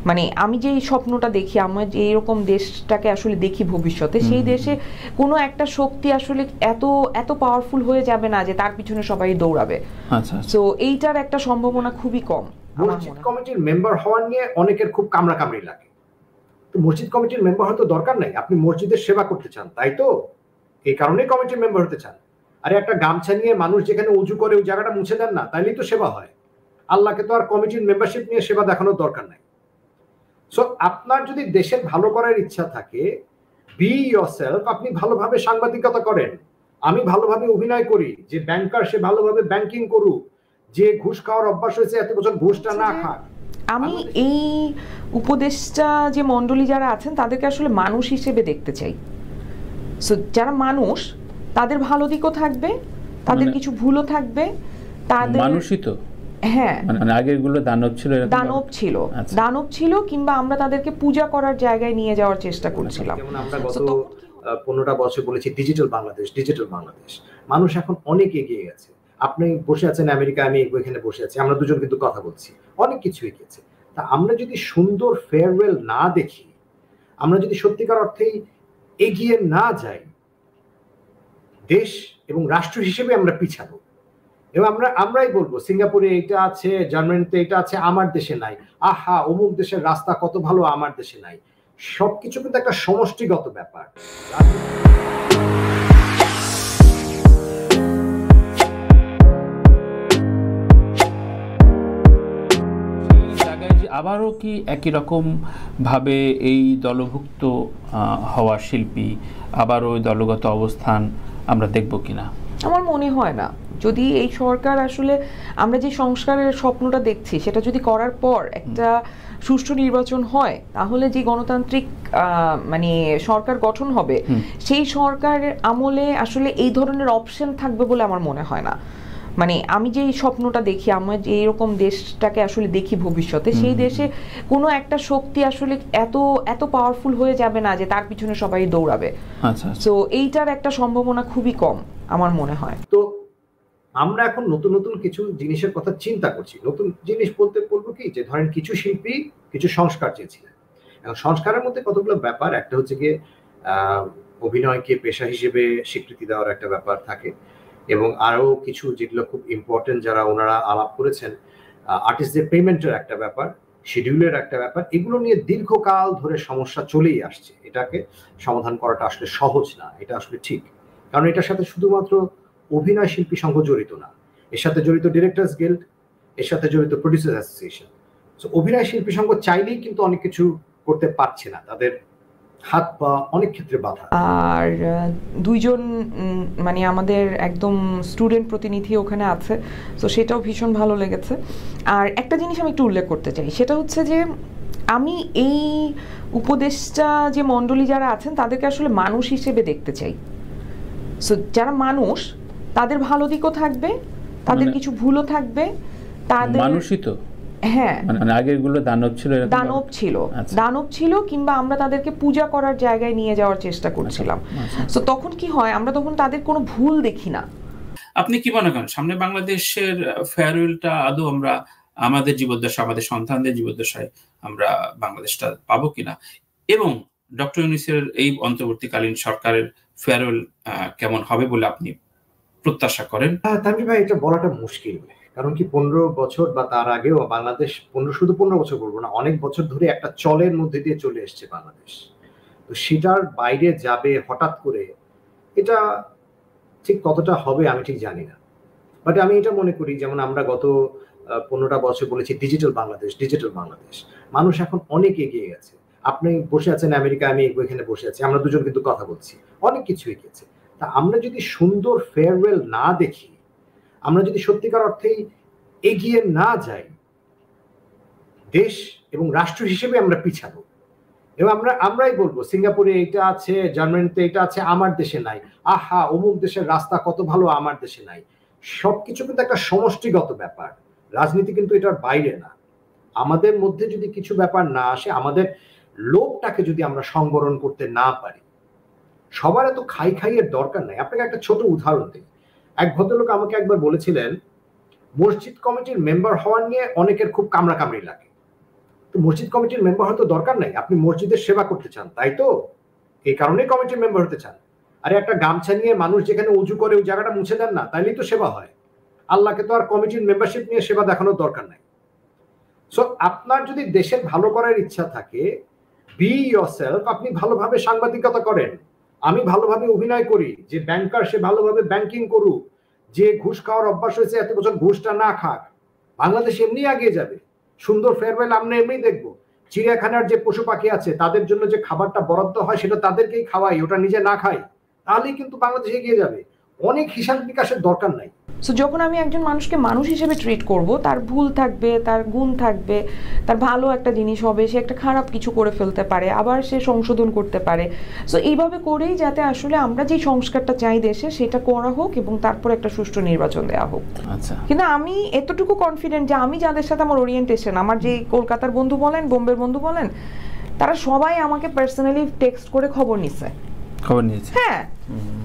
মানে আমি যে স্বপ্নটা দেখি, আমরা যে এরকম দেশটাকে আসলে দেখি ভবিষ্যতে, সেই দেশে কোনো একটা শক্তি আসলে এত এত পাওয়ারফুল হয়ে যাবে না যে তার পিছনে সবাই দৌড়াবে। তো এইটার একটা সম্ভাবনা খুবই কম। মসজিদ কমিটির মেম্বার হওয়ার নিয়ে অনেকের খুব কামড়াকামড়ি লাগে। তো মসজিদ কমিটির মেম্বার হয়তো দরকার নাই, আপনি মসজিদের সেবা করতে চান, তাই তো এই কারণেই কমিটির মেম্বার হতে চান। আরে একটা গামছা নিয়ে মানুষ যেখানে উজু করে ওই জায়গাটা মুছে দেন না, তাইলেই তো সেবা হয়। আল্লাহকে তো আর কমিটির মেম্বারশিপ নিয়ে সেবা দেখানোর দরকার নাই। সো আপনার যদি দেশের ভালো করার ইচ্ছা থাকে, বি ইয়োরসেলফ, আপনি ভালোভাবে সাংবাদিকতা করেন, আমি ভালোভাবে অভিনয় করি, যে ব্যাংকার সে ভালোভাবে ব্যাংকিং করুক, যে ঘুষ খাওয়ার অভ্যাস হয়েছে এত বছর ঘুষটা না খাক। আমি এই উপদেষ্টা যে মণ্ডলী যারা আছেন তাদেরকে আসলে মানুষ হিসেবে দেখতে চাই। সো যারা মানুষ, তাদের ভালো দিকও থাকবে, তাদের কিছু ভুলও থাকবে, তাদের মানুষই তো। হ্যাঁ, মানে আগেরগুলো দানব ছিল, দানব ছিল, কিংবা আমরা তাদেরকে পূজা করার জায়গায় নিয়ে যাওয়ার চেষ্টা করছিলাম। যেমন আমরা গত 15টা বছর বলেছি ডিজিটাল বাংলাদেশ, ডিজিটাল বাংলাদেশ। মানুষ এখন অনেক এগিয়ে গেছে। আপনি বসে আছেন আমেরিকা, আমি এখানে বসে আছি, আমরা দুজন কিন্তু কথা বলছি, অনেক কিছু এগিয়েছে। তা আমরা যদি সুন্দর ফেয়ারওয়েল না দেখি, আমরা যদি সত্যিকার অর্থেই এগিয়ে না যাই, দেশ এবং রাষ্ট্র হিসেবে আমরা পিছাবো। এবং আমরাই বলবো সিঙ্গাপুরে এটা আছে, জার্মানিতে এটা আছে, আমার দেশে নাই। আহা, অমুক দেশের রাস্তা কত ভালো, আমার দেশে নাই। সবকিছু কিন্তু একটা সমষ্টিগত ব্যাপার। আবারও কি একই রকম ভাবে এই দলভুক্ত হওয়া শিল্পী আবারও ওই দলগত অবস্থান আমরা দেখব কিনা? আমার মনে হয় না। যদি এই সরকার আসলে, আমরা যে সংস্কারের স্বপ্নটা দেখছি সেটা যদি করার পর একটা সুষ্ঠু নির্বাচন হয়, তাহলে যে গণতান্ত্রিক মানে সরকার গঠন হবে, সেই সরকারের আমলে আসলে এই ধরনের অপশন থাকবে বলে আমার মনে হয় না। মানে আমি যে স্বপ্নটা দেখি, আমরা যে এরকম দেশটাকে আসলে দেখি ভবিষ্যতে, সেই দেশে কোনো একটা শক্তি আসলে এত এত পাওয়ারফুল হয়ে যাবে না যে তার পিছনে সবাই দৌড়াবে। তো এইটার একটা সম্ভাবনা খুবই কম আমার মনে হয়। তো আমরা এখন নতুন নতুন কিছু জিনিসের কথা চিন্তা করছি। নতুন জিনিস বলবো কি, যে ধরেন কিছু শিল্পী কিছু সংস্কার চেয়েছিলেন, এবং সংস্কারের মধ্যে কতগুলো ব্যাপার। একটা হচ্ছে গিয়ে অভিনয়কে পেশা হিসেবে স্বীকৃতি দেওয়ার একটা ব্যাপার থাকে, এবং আরো কিছু যেগুলো খুব ইম্পর্টেন্ট যারা ওনারা আলাপ করেছেন, আর্টিস্টদের পেমেন্টের একটা ব্যাপার, শিডিউলের একটা ব্যাপার। এগুলো নিয়ে দীর্ঘকাল ধরে সমস্যা চলেই আসছে। এটাকে সমাধান করাটা আসলে সহজ না, এটা আসলে ঠিক। কারণ এটার সাথে শুধুমাত্র অভিনয় শিল্পী সংঘ জড়িত না, এর সাথে জড়িত ডিরেক্টরস গিল্ড, এর সাথে জড়িত প্রডিউসার অ্যাসোসিয়েশন। সো অভিনয় শিল্পী সংঘ চাইলেই কিন্তু অনেক কিছু করতে পারছে না, তাদের হাত পা অনেক ক্ষেত্রে বাধা। আর দুইজন মানে আমাদের একদম স্টুডেন্ট প্রতিনিধি ওখানে আছে, তো সেটাও ভীষণ ভালো লেগেছে। আর একটা জিনিস আমি একটু উল্লেখ করতে চাই, সেটা হচ্ছে যে আমি এই উপদেষ্টা যে মণ্ডলী যারা আছেন তাদেরকে আসলে মানুষ হিসেবে দেখতে চাই। সো যারা মানুষ, তাদের ভালো দিকও থাকবে, তাদের কিছু ভুলও থাকবে, তাদের মানুষই তো। হ্যাঁ, মানে আগেরগুলো দানব ছিল, কিংবা আমরা তাদেরকে পূজা করার জায়গায় নিয়ে যাওয়ার চেষ্টা করছিলাম। তো তখন কি হয়, আমরা তখন তাদের কোনো ভুল দেখি না। আপনি কি মনে করেন সামনে বাংলাদেশের ফেয়ারওয়েলটা আদৌ আমরা আমাদের জীবদ্দশা, আমাদের সন্তানদের জীবদ্দশায় আমরা বাংলাদেশটা পাবো কিনা, এবং ডক্টর ইউনূসের এই অন্তর্বর্তীকালীন সরকারের ফেয়ারওয়েল কেমন হবে বলে আপনি প্রত্যাশা করেন? তানভীর ভাই, এটা বলাটা মুশকিল। কারণ কি 15 বছর বা তার আগেও বাংলাদেশ, শুধু 15 বছর বলবো না, অনেক বছর ধরে একটা চলের মধ্যে দিয়ে চলে এসছে বাংলাদেশ। তো সেটার বাইরে যাবে হঠাৎ করে, এটা ঠিক কতটা হবে আমি ঠিক জানি না। বাট আমি এটা মনে করি, যেমন আমরা গত 15টা বছর বলেছি ডিজিটাল বাংলাদেশ, ডিজিটাল বাংলাদেশ। মানুষ এখন অনেক এগিয়ে গেছে। আপনি বসে আছেন আমেরিকা, আমি এখানে বসে আছি, আমরা দুজন কিন্তু কথা বলছি, অনেক কিছু এগিয়েছে। তা আমরা যদি সুন্দর ফেয়ারওয়েল না দেখি, আমরা যদি সত্যিকার অর্থেই এগিয়ে না যাই, দেশ এবং রাষ্ট্র হিসেবে আমরা পিছাবো। এবং আমরাই বলবো সিঙ্গাপুরে এটা আছে, জার্মানিতে এটা আছে, আমার দেশে নাই। আহা, অমুক দেশের রাস্তা কত ভালো, আমার দেশে নাই। সবকিছু কিন্তু একটা সমষ্টিগত ব্যাপার, রাজনীতি কিন্তু এটার বাইরে না। আমাদের মধ্যে যদি কিছু ব্যাপার না আসে, আমাদের লোকটাকে যদি আমরা সংবরণ করতে না পারি, সবার এত খাইয়ের দরকার নাই। আপনাকে একটা ছোট উদাহরণ দিই। এক ভদ্রলোক আমাকে একবার বলেছিলেন, মসজিদ কমিটির মেম্বার হওয়ার নিয়ে অনেকের খুব কামড়াকামড়ি লাগে। তো মসজিদ কমিটির মেম্বার হয়তো দরকার নাই, আপনি মসজিদের সেবা করতে চান, তাই তো এই কারণেই কমিটির মেম্বার হতে চান। আরে একটা গামছা নিয়ে মানুষ যেখানে উজু করে ওই জায়গাটা মুছে দেন না, তাইলেই তো সেবা হয়। আল্লাহকে তো আর কমিটির মেম্বারশিপ নিয়ে সেবা দেখানোর দরকার নাই। সো আপনার যদি দেশের ভালো করার ইচ্ছা থাকে, বি ইয়োরসেলফ, আপনি ভালোভাবে সাংবাদিকতা করেন, আমি ভালোভাবে অভিনয় করি, যে ব্যাংকার সে ভালোভাবে ব্যাংকিং করুক, যে ঘুষ খাওয়ার অভ্যাস হয়েছে এত বছর ঘুষটা না খাক, বাংলাদেশ এমনি এগিয়ে যাবে। সুন্দর ফেয়ারওয়েল আমরা এমনি দেখবো। চিড়িয়াখানার যে পশু পাখি আছে তাদের জন্য যে খাবারটা বরাদ্দ হয় সেটা তাদেরকেই খাওয়াই, ওটা নিজে না খাই, তাহলেই কিন্তু বাংলাদেশ এগিয়ে যাবে। অনেক হিসাব নিকাশের দরকার নাই। সো যখন আমি একজন মানুষকে মানুষ হিসেবে ট্রিট করব, তার ভুল থাকবে, তার গুণ থাকবে, তার ভালো একটা জিনিস হবে, সে একটা খারাপ কিছু করে ফেলতে পারে, আবার সে সংশোধন করতে পারে। সো এইভাবে করেই যাতে আসলে আমরা যে সংস্কারটা চাই দেশে সেটা করা হোক এবং তারপর একটা সুষ্ঠু নির্বাচন দেওয়া হোক। আচ্ছা, কিন্তু আমি এতটুকু কনফিডেন্ট যে আমি যাদের সাথে আমার ওরিয়েন্টেশন, আমার যে কলকাতার বন্ধু বলেন, বোম্বের বন্ধু বলেন, তারা সবাই আমাকে পার্সোনালি টেক্সট করে খবর নিছে। হ্যাঁ,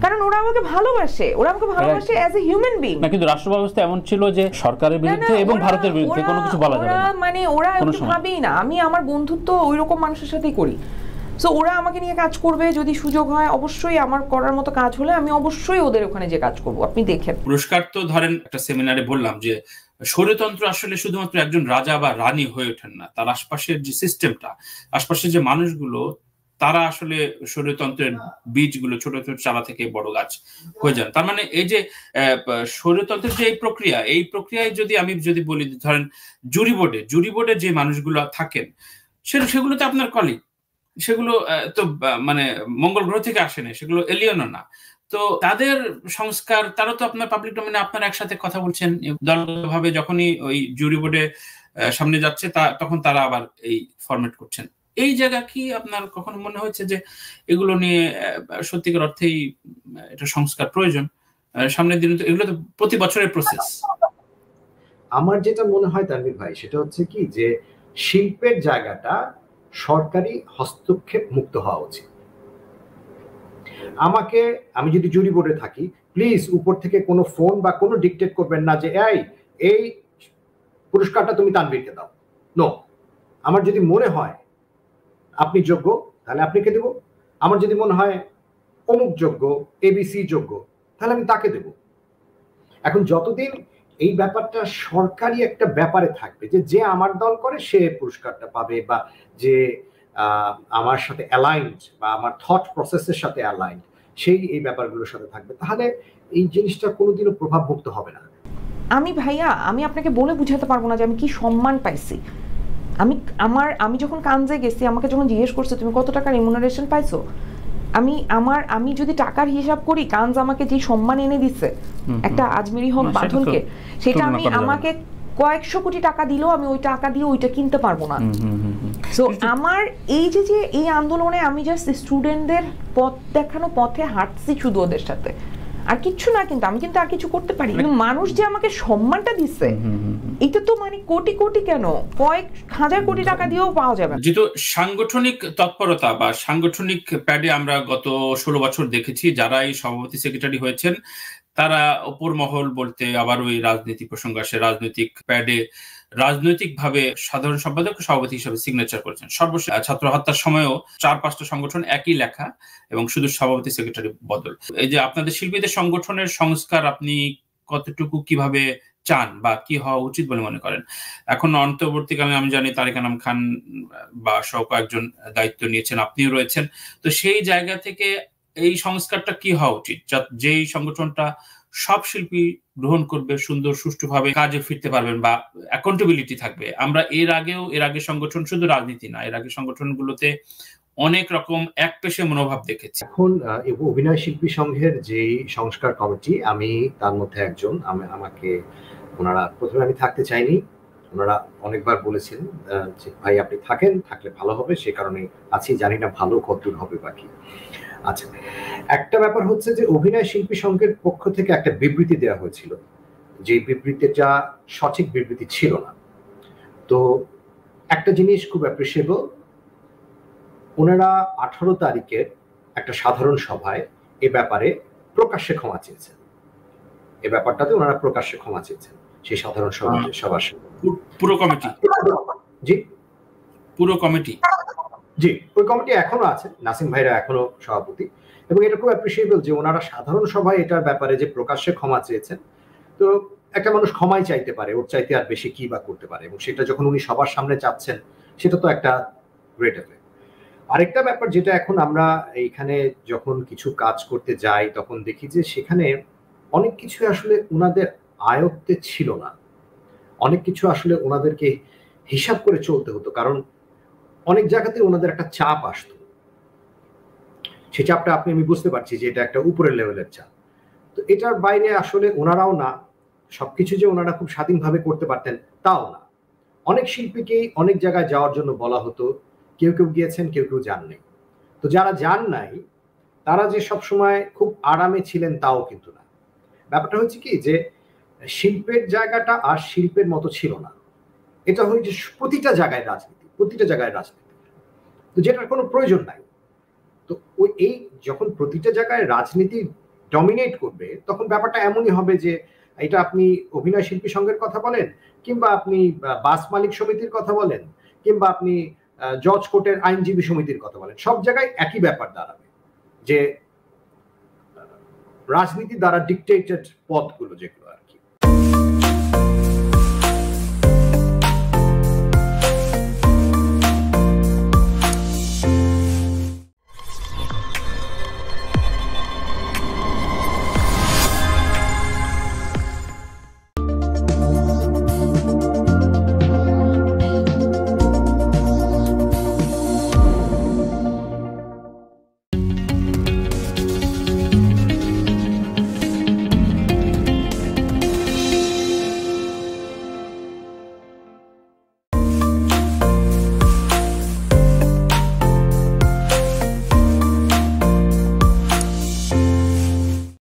কারণ ওরা আমাকে ভালোবাসে, ওরা আমাকে ভালোবাসে অ্যাজ এ হিউম্যান বিং। না, কিন্তু রাষ্ট্র ব্যবস্থা এমন ছিল যে সরকারের বিরুদ্ধে এবং ভারতের বিরুদ্ধে কোনো কিছু বলা যাবে না, মানে ওরা একটু ভাবেই না। আমি আমার বন্ধুত্ব ওই রকম মানুষের সাথেই করি। সো ওরা আমাকে নিয়ে কাজ করবে, যদি সুযোগ হয় অবশ্যই আমার করার মতো কাজ হলে আমি অবশ্যই ওদের ওখানে যে কাজ করব। আপনি দেখেন পুরস্কার তো ধরেন একটা সেমিনারে বললাম যে স্বৈরতন্ত্র আসলে শুধুমাত্র একজন রাজা বা রানী হয়ে ওঠেন না, তার আশপাশের যে সিস্টেমটা, আশপাশের যে মানুষগুলো, তারা আসলে স্বৈরতন্ত্রের বীজগুলো ছোট ছোট চারা থেকে বড় গাছ হয়ে যান। তার মানে এই যে স্বৈরতন্ত্রের যে এই প্রক্রিয়ায় যদি আমি বলি, ধরেন জুরি বোর্ডে যে মানুষগুলো থাকেন সেগুলো তো আপনার কলিগ, সেগুলো তো মানে মঙ্গল গ্রহ থেকে আসে না, সেগুলো এলিয়েনও না। তো তাদের সংস্কার, তারা তো আপনার পাবলিক ডোমেইনে আপনারা একসাথে কথা বলছেন দলভাবে, যখনই ওই জুরি বোর্ডে সামনে যাচ্ছে তখন তারা আবার এই ফরম্যাট করছেন। এই জায়গা কি আপনার কখনো মনে হয়েছে যে এগুলো নিয়ে সত্যিকার অর্থেই এটা সংস্কার প্রয়োজন? সামনের দিনে তো এগুলো তো প্রতি বছরের প্রসেস। আমার যেটা মনে হয় তানভীর ভাই, সেটা হচ্ছে কি যে শিল্পের জায়গাটা সরকারি হস্তক্ষেপ মুক্ত হওয়া উচিত। আমি যদি জুরি বোর্ডে থাকি, প্লিজ উপর থেকে কোনো ফোন বা কোনো ডিকটেট করবেন না যে এই পুরস্কারটা তুমি তানভীরকে দাও। নো, আমার যদি মনে হয় আপনি যোগ্য তাহলে আপনাকে দেব, আমার যদি মনে হয় অমুক যোগ্য, এবিসি যোগ্য, তাহলে আমি তাকে দেব। এখন যতদিন এই ব্যাপারটা সরকারি একটা ব্যাপারে থাকবে যে আমার দল করে সে পুরস্কারটা পাবে, বা যে আমার সাথে অ্যালাইন্ড বা আমার থট প্রসেসের সাথে অ্যালাইন্ড সেই এই ব্যাপারগুলোর সাথে থাকবে, তাহলে এই জিনিসটা কোনোদিনও প্রভাবমুক্ত হবে না। আমি আপনাকে বলে বুঝাতে পারবো না যে আমি কি সম্মান পাইছি। আমি যখন কানজে গেছি, আমাকে যখন জিজ্ঞেস করছে তুমি কত টাকা রেমুনারেশন পাইছো, আমি যদি টাকার হিসাব করি, কানজ আমাকে যে সম্মান এনে দিচ্ছে একটা আজমেরি হক বাঁধনকে, সেটা আমাকে কয়েকশো কোটি টাকা দিলেও আমি ওই টাকা দিয়ে ওইটা কিনতে পারবো না। সো আমার এই যে এই আন্দোলনে আমি জাস্ট স্টুডেন্টদের পথ দেখানো পথে হাঁটছি শুধু ওদের সাথে, আর কিছু না। কিন্তু আমি আর কিছু করতে পারি, কিন্তু মানুষ যে আমাকে সম্মানটা দিচ্ছে, এটা তো মানে কোটি কোটি কেন, কয়েক হাজার কোটি টাকা দিয়েও পাওয়া যাবে। যেহেতু সাংগঠনিক তৎপরতা বা সাংগঠনিক প্যাডে আমরা গত 16 বছর দেখেছি, যারা এই সভাপতি সেক্রেটারি হয়েছেন তারা অপর মহল বলতে আবার ওই রাজনীতি প্রসঙ্গ আসে, রাজনৈতিক প্যাডে রাজনৈতিকভাবে সাধারণ সম্পাদক সভাপতি হিসেবে সিগনেচার করেছেন। সর্বশেষ ছাত্র হত্যার সময়ও 4-5টা সংগঠন একই লেখা এবং শুধু সভাপতি সেক্রেটারি বদল। এই যে আপনাদের শিল্পীদের সংগঠনের সংস্কার আপনি কতটুকু কিভাবে চান বা কি হওয়া উচিত বলে মনে করেন? এখন অন্তর্বর্তীকালে আমি জানি তারেক আনাম খান বা সহ কয়েকজন দায়িত্ব নিয়েছেন, আপনিও রয়েছেন, তো সেই জায়গা থেকে এই সংস্কারটা কি হওয়া উচিত যেই সংগঠনটা সব শিল্পী গ্রহণ করবে, সুন্দর সুষ্ঠুভাবে কাজে ফিরতে পারবেন বা অ্যাকাউন্টেবিলিটি থাকবে? আমরা এর আগে সংগঠন শুধু রাজনীতি না, এর আগে সংগঠনগুলোতে অনেক রকম একপেশে মনোভাব দেখেছি। এখন অভিনয় শিল্পী সংঘের যে সংস্কার কমিটি, আমি তার মধ্যে একজন। আমাকে ওনারা প্রথমে আমি থাকতে চাইনি, ওনারা অনেকবার বলেছেন যে ভাই আপনি থাকলে ভালো হবে, সে কারণে আছি। জানি না ভালো কতদূর হবে বাকি। আচ্ছা, একটা ব্যাপার হচ্ছে যে অভিনয় শিল্পী সংঘের পক্ষ থেকে একটা বিবৃতি দেওয়া হয়েছিল, যে বিবৃতিটা সঠিক বিবৃতি ছিল না। তো একটা জিনিস খুব অ্যাপ্রিসিয়েবল, ওনারা 18 তারিখের একটা সাধারণ সভায় এ ব্যাপারে প্রকাশ্যে ক্ষমা চেয়েছেন। এ ব্যাপারটাতে ওনারা প্রকাশ্যে ক্ষমা চেয়েছেন সেই সাধারণ সভার পুরো কমিটি। জি, পুরো কমিটি? জি, ওই কমিটি এখনো আছে, নাসিম ভাইরা এখনো সভাপতি, এবং এটা খুব অ্যাপ্রিসিয়েবল যে ওনারা সাধারণ সভায় এটার ব্যাপারে যে প্রকাশ্যে ক্ষমা চেয়েছেন। তো একটা মানুষ ক্ষমাই চাইতে পারে, ওর চাইতে আর বেশি কি বা করতে পারে, এবং সেটা যখন উনি সবার সামনে চাচ্ছেন সেটা তো একটা গ্রেট এফেক্ট। আরেকটা ব্যাপার যেটা এখন আমরা এইখানে যখন কিছু কাজ করতে যাই তখন দেখি যে সেখানে অনেক কিছু আসলে ওনাদের আয়ত্তে ছিল না, অনেক কিছু আসলে ওনাদেরকে হিসাব করে চলতে হতো, কারণ অনেক জায়গাতে ওনাদের একটা চাপ আসতো। সেই চাপটা আমি বুঝতে পারছি যে এটা একটা উপরের লেভেলের চাপ। তো এটার বাইরে আসলে ওনারাও না, সবকিছু যে ওনারা খুব স্বাধীনভাবে করতে পারতেন তাও না। অনেক শিল্পীকেই অনেক জায়গায় যাওয়ার জন্য বলা হতো, কেউ কেউ গিয়েছেন, কেউ কেউ যাননি। তো যারা যান নাই তারা যে সবসময় খুব আরামে ছিলেন তাও কিন্তু না। ব্যাপারটা হচ্ছে কি যে শিল্পের জায়গাটা আর শিল্পের মতো ছিল না, এটা হচ্ছে প্রতিটা জায়গায় রাজনীতি, প্রতিটা জায়গায় রাজনীতি, তো যেটার কোনো প্রয়োজন নাই। তো ওই এই যখন প্রতিটা জায়গায় রাজনীতি ডমিনেট করবে তখন ব্যাপারটা এমনই হবে যে এটা আপনি অভিনয় শিল্পী সংঘের কথা বলেন, কিংবা আপনি বাস মালিক সমিতির কথা বলেন, কিংবা আপনি জজ কোর্টের আইনজীবী সমিতির কথা বলেন, সব জায়গায় একই ব্যাপার দাঁড়াবে যে রাজনীতি দ্বারা ডিকটেটেড পথগুলো যেগুলো